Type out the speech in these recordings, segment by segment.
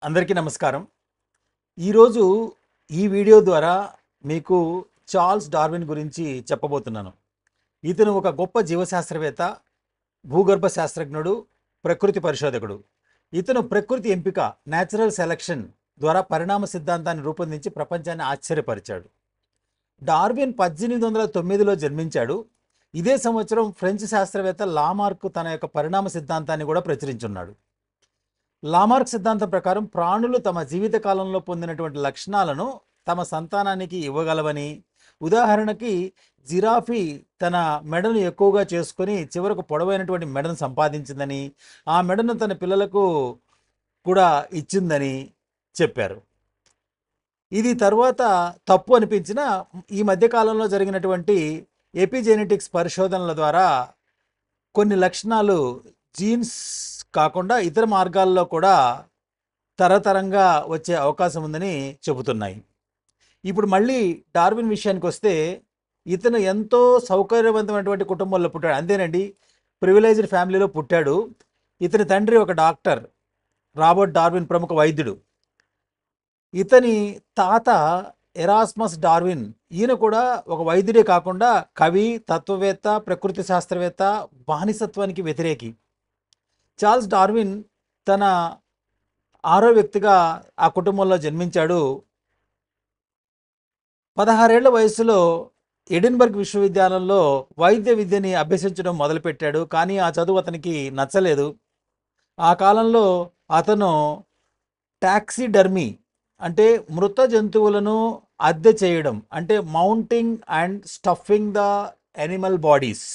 అందరికీ నమస్కారం. ఈరోజు ఈ వీడియో ద్వారా మీకు చార్ల్స్ డార్విన్ గురించి చెప్పబోతున్నాను. ఇతను ఒక గొప్ప జీవశాస్త్రవేత్త, భూగర్భ శాస్త్రజ్ఞుడు, ప్రకృతి పరిశోధకుడు. ఇతను ప్రకృతి ఎంపిక న్యాచురల్ సెలక్షన్ ద్వారా పరిణామ సిద్ధాంతాన్ని రూపొందించి ప్రపంచాన్ని ఆశ్చర్యపరిచాడు. డార్విన్ 1809లో జన్మించాడు. ఇదే సంవత్సరం ఫ్రెంచ్ శాస్త్రవేత్త లామార్క్ తన యొక్క పరిణామ సిద్ధాంతాన్ని కూడా ప్రచురించున్నాడు. లామార్క్ సిద్ధాంతం ప్రకారం ప్రాణులు తమ జీవిత కాలంలో పొందినటువంటి లక్షణాలను తమ సంతానానికి ఇవ్వగలవని, ఉదాహరణకి జిరాఫీ తన మెడను ఎక్కువగా చేసుకొని చివరకు పొడవైనటువంటి మెడను సంపాదించిందని, ఆ మెడను తన పిల్లలకు కూడా ఇచ్చిందని చెప్పారు. ఇది తర్వాత తప్పు అనిపించిన ఈ మధ్యకాలంలో జరిగినటువంటి ఎపిజెనెటిక్స్ పరిశోధనల ద్వారా కొన్ని లక్షణాలు జీన్స్ కాకుండా ఇతర మార్గాల్లో కూడా తరతరంగా వచ్చే అవకాశం ఉందని చెబుతున్నాయి. ఇప్పుడు మళ్ళీ డార్విన్ విషయానికి వస్తే, ఇతను ఎంతో సౌకర్యవంతమైనటువంటి కుటుంబంలో పుట్టాడు. అంతేనండి, ప్రివిలేజ్డ్ ఫ్యామిలీలో పుట్టాడు. ఇతని తండ్రి ఒక డాక్టర్, రాబర్ట్ డార్విన్ ప్రముఖ వైద్యుడు. ఇతని తాత ఎరాస్మస్ డార్విన్, ఈయన కూడా ఒక వైద్యుడే కాకుండా కవి, తత్వవేత్త, ప్రకృతి శాస్త్రవేత్త, బానిసత్వానికి వ్యతిరేకి. చార్ల్స్ డార్విన్ తన 6వ వ్యక్తిగా ఆ కుటుంబంలో జన్మించాడు. 16 ఏళ్ల వయసులో ఎడిన్బర్గ్ విశ్వవిద్యాలయంలో వైద్య విద్యని అభ్యసించడం మొదలుపెట్టాడు. కానీ ఆ చదువు అతనికి నచ్చలేదు. ఆ కాలంలో అతను టాక్సిడర్మీ అంటే మృత జంతువులను అద్దె చేయడం, అంటే mounting and stuffing the animal bodies,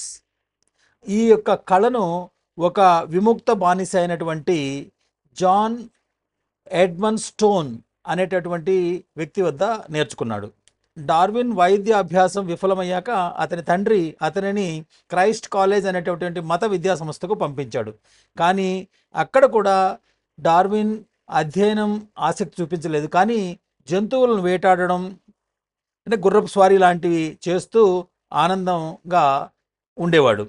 ఈ యొక్క కళను ఒక విముక్త బానిస అయినటువంటి జాన్ ఎడ్మండ్ స్టోన్ అనేటటువంటి వ్యక్తి వద్ద నేర్చుకున్నాడు. డార్విన్ వైద్య అభ్యాసం విఫలమయ్యాక అతని తండ్రి అతనిని క్రైస్ట్ కాలేజ్ అనేటటువంటి మత విద్యా సంస్థకు పంపించాడు. కానీ అక్కడ కూడా డార్విన్ అధ్యయనం ఆసక్తి చూపించలేదు. కానీ జంతువులను వేటాడడం, అంటే గుర్రపు స్వారీ లాంటివి చేస్తూ ఆనందంగా ఉండేవాడు.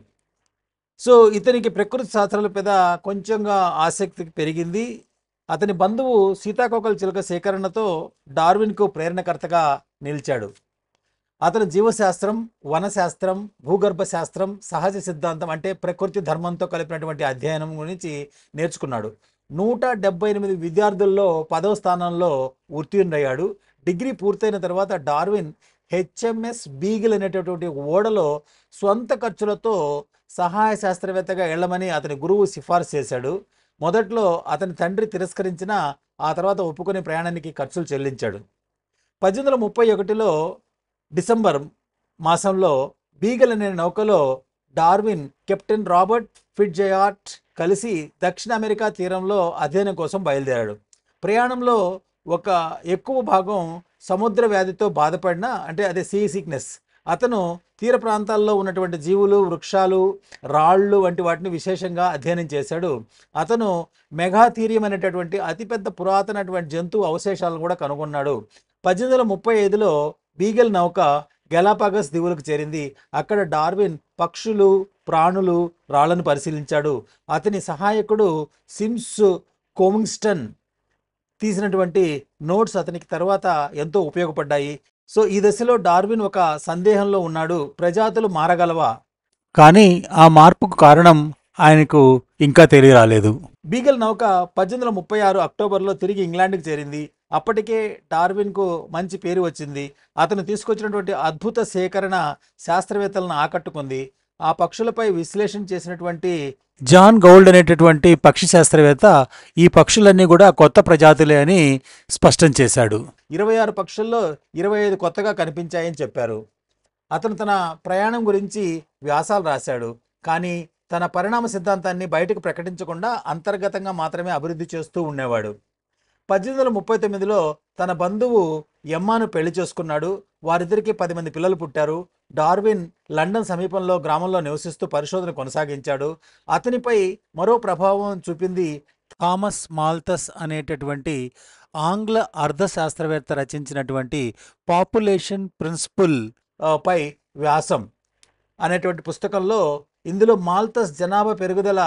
సో ఇతనికి ప్రకృతి శాస్త్రాల మీద కొంచెంగా ఆసక్తి పెరిగింది. అతని బంధువు సీతాకోకల చిలుక సేకరణతో డార్విన్కు ప్రేరణకర్తగా నిలిచాడు. అతను జీవశాస్త్రం, వనశాస్త్రం, భూగర్భ శాస్త్రం, సహజ సిద్ధాంతం అంటే ప్రకృతి ధర్మంతో కలిపినటువంటి అధ్యయనం గురించి నేర్చుకున్నాడు. 178 విద్యార్థుల్లో 10వ స్థానంలో ఉత్తీర్ణుడయ్యాడు. డిగ్రీ పూర్తయిన తర్వాత డార్విన్ హెచ్ఎంఎస్ బీగిల్ అనేటటువంటి ఓడలో స్వంత ఖర్చులతో సహాయ శాస్త్రవేత్తగా వెళ్ళమని అతని గురువు సిఫార్సు చేశాడు. మొదట్లో అతని తండ్రి తిరస్కరించినా ఆ తర్వాత ఒప్పుకొని ప్రయాణానికి ఖర్చులు చెల్లించాడు. 1831లో డిసెంబర్ మాసంలో బీగల్ అనే నౌకలో డార్విన్ కెప్టెన్ రాబర్ట్ ఫిట్జెరాల్డ్ కలిసి దక్షిణ అమెరికా తీరంలో అధ్యయనం కోసం బయలుదేరాడు. ప్రయాణంలో ఒక ఎక్కువ భాగం సముద్ర వ్యాధితో బాధపడిన, అంటే అదే సీ సిక్నెస్, అతను తీర ప్రాంతాల్లో ఉన్నటువంటి జీవులు, వృక్షాలు, రాళ్ళు వంటి వాటిని విశేషంగా అధ్యయనం చేశాడు. అతను మెగాథీరియం అనేటటువంటి అతిపెద్ద పురాతనటువంటి జంతువు అవశేషాలను కూడా కనుగొన్నాడు. 1835లో బీగల్ నౌక గెలాపాగస్ దీవులకు చేరింది. అక్కడ డార్విన్ పక్షులు, ప్రాణులు, రాళ్లను పరిశీలించాడు. అతని సహాయకుడు సిమ్స్ కోమింగ్స్టన్ తీసినటువంటి నోట్స్ అతనికి తర్వాత ఎంతో ఉపయోగపడ్డాయి. సో ఈ దశలో డార్విన్ ఒక సందేహంలో ఉన్నాడు. ప్రజాతులు మారగలవా? కానీ ఆ మార్పుకు కారణం ఆయనకు ఇంకా తెలియరాలేదు. బీగల్ నౌక 1836 అక్టోబర్లో తిరిగి ఇంగ్లాండ్కి చేరింది. అప్పటికే డార్విన్కు మంచి పేరు వచ్చింది. అతను తీసుకొచ్చినటువంటి అద్భుత సేకరణ శాస్త్రవేత్తలను ఆకట్టుకుంది. ఆ పక్షులపై విశ్లేషణ చేసినటువంటి జాన్ గౌల్డ్ అనేటటువంటి పక్షి శాస్త్రవేత్త ఈ పక్షులన్నీ కూడా కొత్త ప్రజాతులే అని స్పష్టం చేశాడు. 26 పక్షుల్లో 25 కొత్తగా కనిపించాయని చెప్పారు. అతను తన ప్రయాణం గురించి వ్యాసాలు రాశాడు. కానీ తన పరిణామ సిద్ధాంతాన్ని బయటకు ప్రకటించకుండా అంతర్గతంగా మాత్రమే అభివృద్ధి చేస్తూ ఉండేవాడు. 1839లో తన బంధువు ఎమ్మాను పెళ్లి చేసుకున్నాడు. వారిద్దరికి 10 మంది పిల్లలు పుట్టారు. డార్విన్ లండన్ సమీపంలో గ్రామంలో నివసిస్తూ పరిశోధన కొనసాగించాడు. అతనిపై మరో ప్రభావం చూపింది థామస్ మాల్థస్ అనేటటువంటి ఆంగ్ల అర్థశాస్త్రవేత్త రచించినటువంటి పాపులేషన్ ప్రిన్సిపుల్ పై వ్యాసం అనేటువంటి పుస్తకంలో. ఇందులో మాల్థస్ జనాభా పెరుగుదల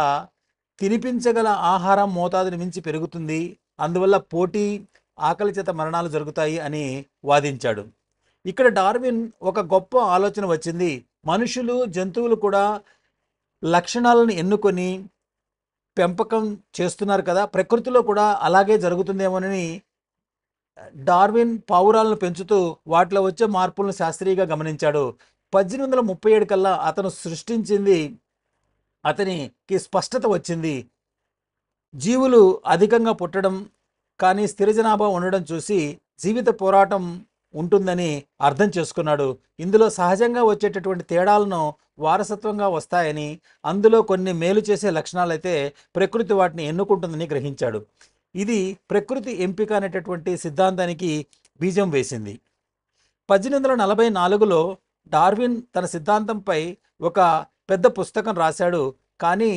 తినిపించగల ఆహారం మోతాదుని మించి పెరుగుతుంది, అందువల్ల పోటీ, ఆకలి చేత మరణాలు జరుగుతాయి అని వాదించాడు. ఇక్కడ డార్విన్ ఒక గొప్ప ఆలోచన వచ్చింది. మనుషులు, జంతువులు కూడా లక్షణాలను ఎన్నుకొని పెంపకం చేస్తున్నారు కదా, ప్రకృతిలో కూడా అలాగే జరుగుతుందేమోనని డార్విన్ పావురాలను పెంచుతూ వాటిలో వచ్చే మార్పులను శాస్త్రీయంగా గమనించాడు. 1837 కల్లా అతను సృష్టించింది, అతనికి స్పష్టత వచ్చింది. జీవులు అధికంగా పుట్టడం కానీ స్థిర జనాభా ఉండడం చూసి జీవిత పోరాటం ఉంటుందని అర్థం చేసుకున్నాడు. ఇందులో సహజంగా వచ్చేటటువంటి తేడాలను వారసత్వంగా వస్తాయని, అందులో కొన్ని మేలు చేసే లక్షణాలైతే ప్రకృతి వాటిని ఎన్నుకుంటుందని గ్రహించాడు. ఇది ప్రకృతి ఎంపిక అనేటటువంటి సిద్ధాంతానికి బీజం వేసింది. 1844లో డార్విన్ తన సిద్ధాంతంపై ఒక పెద్ద పుస్తకం రాశాడు. కానీ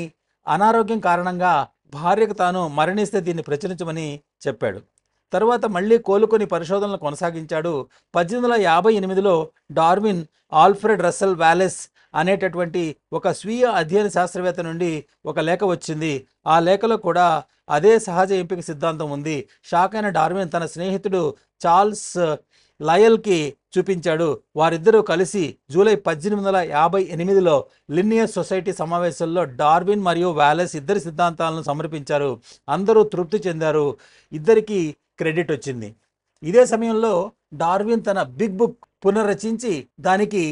అనారోగ్యం కారణంగా భార్యకు తాను మరణిస్తే దీన్ని ప్రచురించమని చెప్పాడు. తర్వాత మళ్ళీ కోలుకొని పరిశోధనలు కొనసాగించాడు. 1858లో డార్విన్ ఆల్ఫ్రెడ్ రస్సెల్ వాలెస్ అనేటటువంటి ఒక స్వీయ అధ్యయన శాస్త్రవేత్త నుండి ఒక లేఖ వచ్చింది. ఆ లేఖలో కూడా అదే సహజ ఎంపిక సిద్ధాంతం ఉంది. షాక్ అయిన డార్విన్ తన స్నేహితుడు చార్ల్స్ లయల్కి చూపించాడు. వారిద్దరూ కలిసి జూలై 1858లో లిన్నియస్ సొసైటీ సమావేశంలో డార్విన్ మరియు వాలెస్ ఇద్దరి సిద్ధాంతాలను సమర్పించారు. అందరూ తృప్తి చెందారు. ఇద్దరికి క్రెడిట్ వచ్చింది. ఇదే సమయంలో డార్విన్ తన బిగ్ బుక్ పునర్రచించి దానికి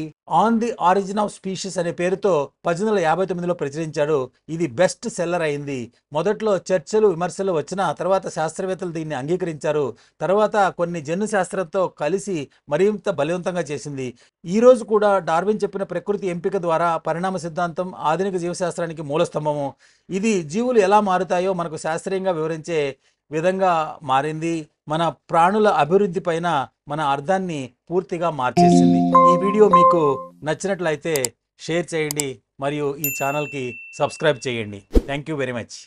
on the origin of species అనే పేరుతో 1859లో ప్రచురించాడు. ఇది బెస్ట్ సెల్లర్ అయింది. మొదట్లో చర్చలు, విమర్శలు వచ్చిన తర్వాత శాస్త్రవేత్తలు దీన్ని అంగీకరించారు. తర్వాత కొన్ని జన్యు శాస్త్రంతో కలిసి మరింత బలవంతంగా చేసింది. ఈ రోజు కూడా డార్విన్ చెప్పిన ప్రకృతి ఎంపిక ద్వారా పరిణామ సిద్ధాంతం ఆధునిక జీవశాస్త్రానికి మూలస్తంభము. ఇది జీవులు ఎలా మారుతాయో మనకు శాస్త్రీయంగా వివరించే విధంగా మారింది. మన ప్రాణుల అభివృద్ధి పైన మన అర్థాన్ని పూర్తిగా మార్చేసింది. ఈ వీడియో మీకు నచ్చినట్లయితే షేర్ చేయండి మరియు ఈ ఛానల్కి సబ్స్క్రైబ్ చేయండి. Thank you very much.